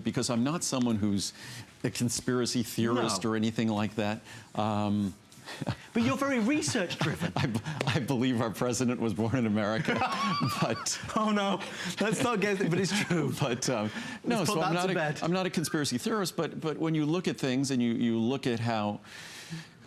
because I'm not someone who's a conspiracy theorist or anything like that. But you're very research-driven. I believe our president was born in America, but... Oh, no. Let's not get it, but it's true. But, no, so I'm not a conspiracy theorist, but when you look at things and you look at how,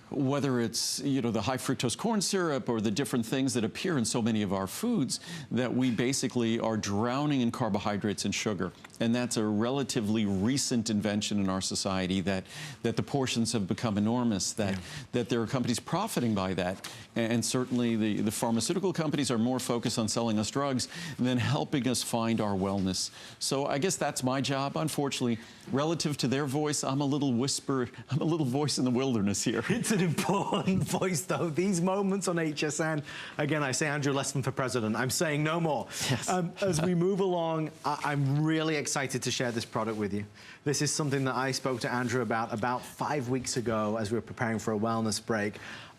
whether it's, you know, the high fructose corn syrup or the different things that appear in so many of our foods, that we basically are drowning in carbohydrates and sugar. And that's a relatively recent invention in our society, that the portions have become enormous, that there are companies profiting by that. And certainly the pharmaceutical companies are more focused on selling us drugs than helping us find our wellness. So I guess that's my job. Unfortunately, relative to their voice, I'm a little voice in the wilderness here. It's an important voice, though. These moments on HSN, again, I say Andrew Lessman for president. I'm saying no more. Yes. As we move along, I'm really excited to share this product with you. This is something that I spoke to Andrew about 5 weeks ago as we were preparing for a wellness break.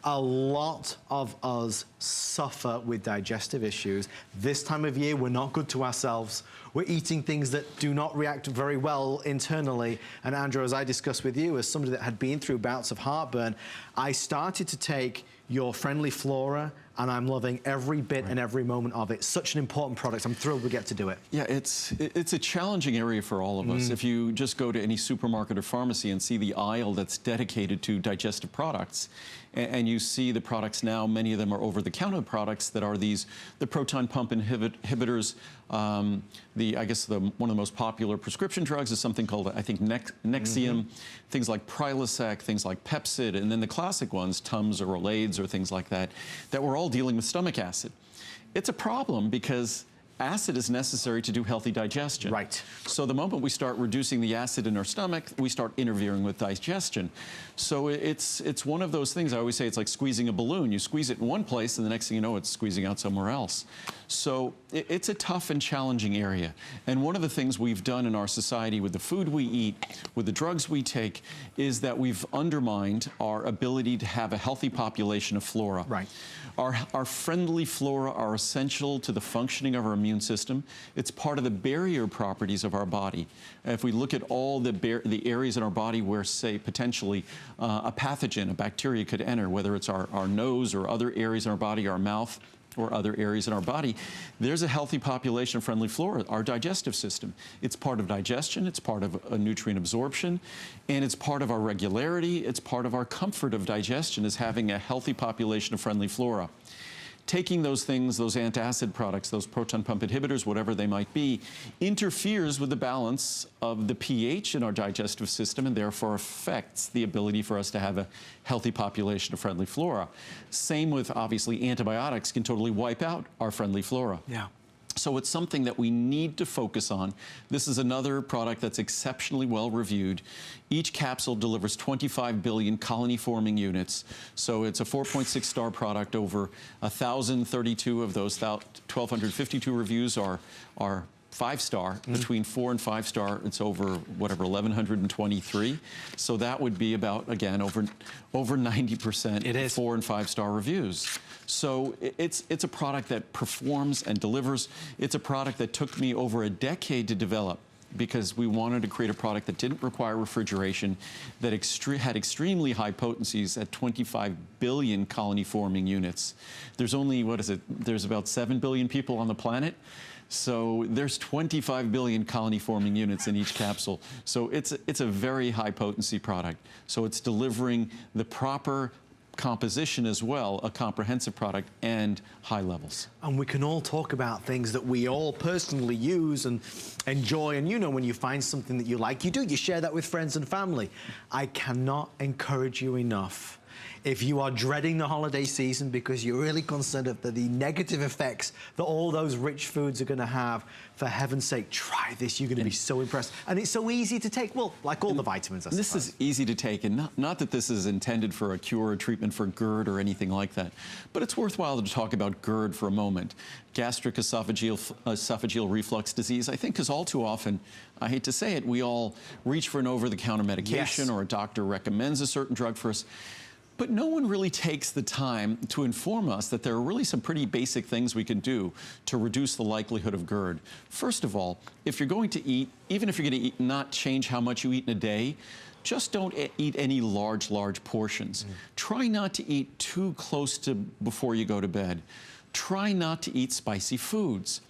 A lot of us suffer with digestive issues. This time of year, we're not good to ourselves. We're eating things that do not react very well internally. And Andrew, as I discussed with you, as somebody that had been through bouts of heartburn, I started to take your Friendly Flora, and I'm loving every bit and every moment of it. Such an important product. I'm thrilled we get to do it. Yeah, it's a challenging area for all of us. If you just go to any supermarket or pharmacy and see the aisle that's dedicated to digestive products, and you see the products now, many of them are over-the-counter products that are the proton pump inhibitors. I guess one of the most popular prescription drugs is something called, I think, Nexium. Things like Prilosec, things like Pepcid, and then the classic ones, Tums or Rolaids or things like that, that we're all dealing with stomach acid. It's a problem because acid is necessary to do healthy digestion. Right. So the moment we start reducing the acid in our stomach, we start interfering with digestion. So it's one of those things. I always say it's like squeezing a balloon. You squeeze it in one place, and the next thing you know, it's squeezing out somewhere else. So it's a tough and challenging area. And one of the things we've done in our society with the food we eat, with the drugs we take, is that we've undermined our ability to have a healthy population of flora. Right. Our friendly flora are essential to the functioning of our immune system. It's part of the barrier properties of our body. If we look at all the areas in our body where, say, potentially a pathogen, a bacteria could enter, whether it's our nose or other areas in our body, our mouth, or other areas in our body, there's a healthy population of friendly flora, our digestive system. It's part of digestion, it's part of a nutrient absorption, and it's part of our regularity, it's part of our comfort of digestion, is having a healthy population of friendly flora. Taking those things, those antacid products, those proton pump inhibitors, whatever they might be, interferes with the balance of the pH in our digestive system and therefore affects the ability for us to have a healthy population of friendly flora. Same with, obviously, antibiotics can totally wipe out our friendly flora. Yeah. So it's something that we need to focus on. This is another product that's exceptionally well reviewed. Each capsule delivers 25 billion colony-forming units. So it's a 4.6 star product. Over 1,032 of those 1,252 reviews are 5-star. Between 4 and 5 star, it's over, whatever, 1,123. So that would be about, again, over 90% it is 4 and 5 star reviews. So it's a product that performs and delivers. It's a product that took me over a decade to develop, because we wanted to create a product that didn't require refrigeration, that had extremely high potencies at 25 billion colony-forming units. There's only, there's about 7 billion people on the planet. So there's 25 billion colony-forming units in each capsule. So it's a very high potency product. So it's delivering the proper composition as well, a comprehensive product, and high levels. And we can all talk about things that we all personally use and enjoy. And you know, when you find something that you like, you share that with friends and family. I cannot encourage you enough. If you are dreading the holiday season because you're really concerned of the negative effects that all those rich foods are going to have, for heaven's sake, try this. You're going to be so impressed. And it's so easy to take, well, like all the vitamins, I suppose. This is easy to take, and not that this is intended for a cure or treatment for GERD or anything like that, but it's worthwhile to talk about GERD for a moment. Gastric esophageal reflux disease, I think, because all too often, I hate to say it, we all reach for an over-the-counter medication, or a doctor recommends a certain drug for us. But no one really takes the time to inform us that there are really some pretty basic things we can do to reduce the likelihood of GERD. First of all, if you're going to eat, even if you're going to eat, not change how much you eat in a day, just don't eat any large portions. Try not to eat too close to before you go to bed. Try not to eat spicy foods.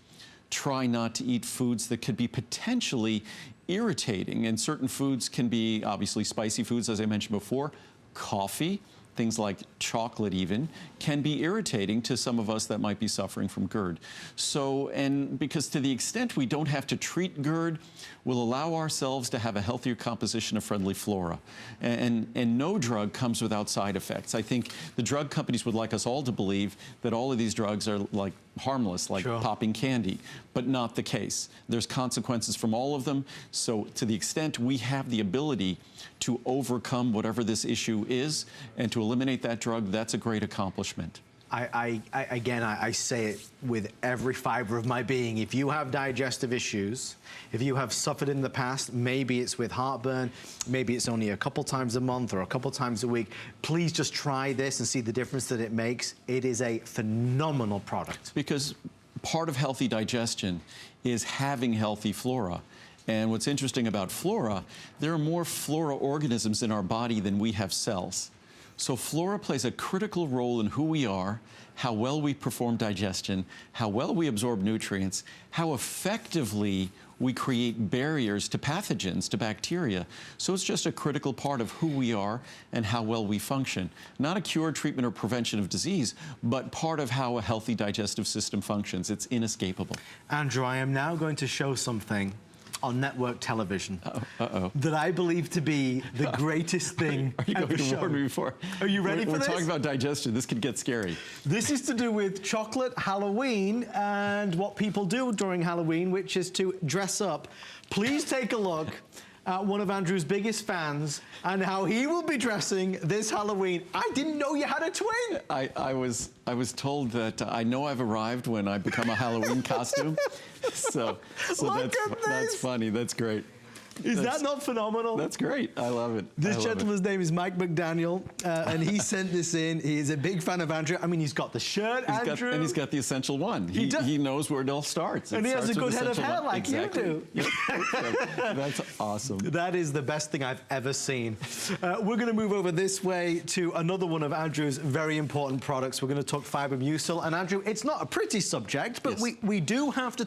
Try not to eat foods that could be potentially irritating, and certain foods can be obviously spicy foods, as I mentioned before. Coffee, things like chocolate even, can be irritating to some of us that might be suffering from GERD. So, and because to the extent we don't have to treat GERD, we'll allow ourselves to have a healthier composition of friendly flora. And no drug comes without side effects. I think the drug companies would like us all to believe that all of these drugs are like harmless, like popping candy, but not the case. There's consequences from all of them. So to the extent we have the ability to overcome whatever this issue is and to eliminate that drug, that's a great accomplishment. I say it with every fiber of my being. If you have digestive issues, if you have suffered in the past, maybe it's with heartburn, maybe it's only a couple times a month or a couple times a week, please just try this and see the difference that it makes. It is a phenomenal product. Because part of healthy digestion is having healthy flora. And what's interesting about flora, there are more flora organisms in our body than we have cells. So flora plays a critical role in who we are, how well we perform digestion, how well we absorb nutrients, how effectively we create barriers to pathogens, to bacteria. So it's just a critical part of who we are and how well we function. Not a cure, treatment, or prevention of disease, but part of how a healthy digestive system functions. It's inescapable. Andrew, I am now going to show something on network television that I believe to be the greatest thing Are you going to warn me before? Are you ready for this? We're talking about digestion. This could get scary. This is to do with chocolate Halloween and what people do during Halloween, which is to dress up. Please take a look at one of Andrew's biggest fans and how he will be dressing this Halloween. I didn't know you had a twin. I was told that I know I've arrived when I become a Halloween costume. So that's funny. That's great. Is that not phenomenal? That's great. I love it. This gentleman's name is Mike McDaniel, and he sent this in. He's a big fan of Andrew. I mean, he's got the shirt, Andrew. And he's got the essential one. He knows where it all starts. And he has a good head of hair like you do. Yep. That's awesome. That is the best thing I've ever seen. We're going to move over this way to another one of Andrew's very important products. We're going to talk fiber mucil. And Andrew, it's not a pretty subject, but we do have to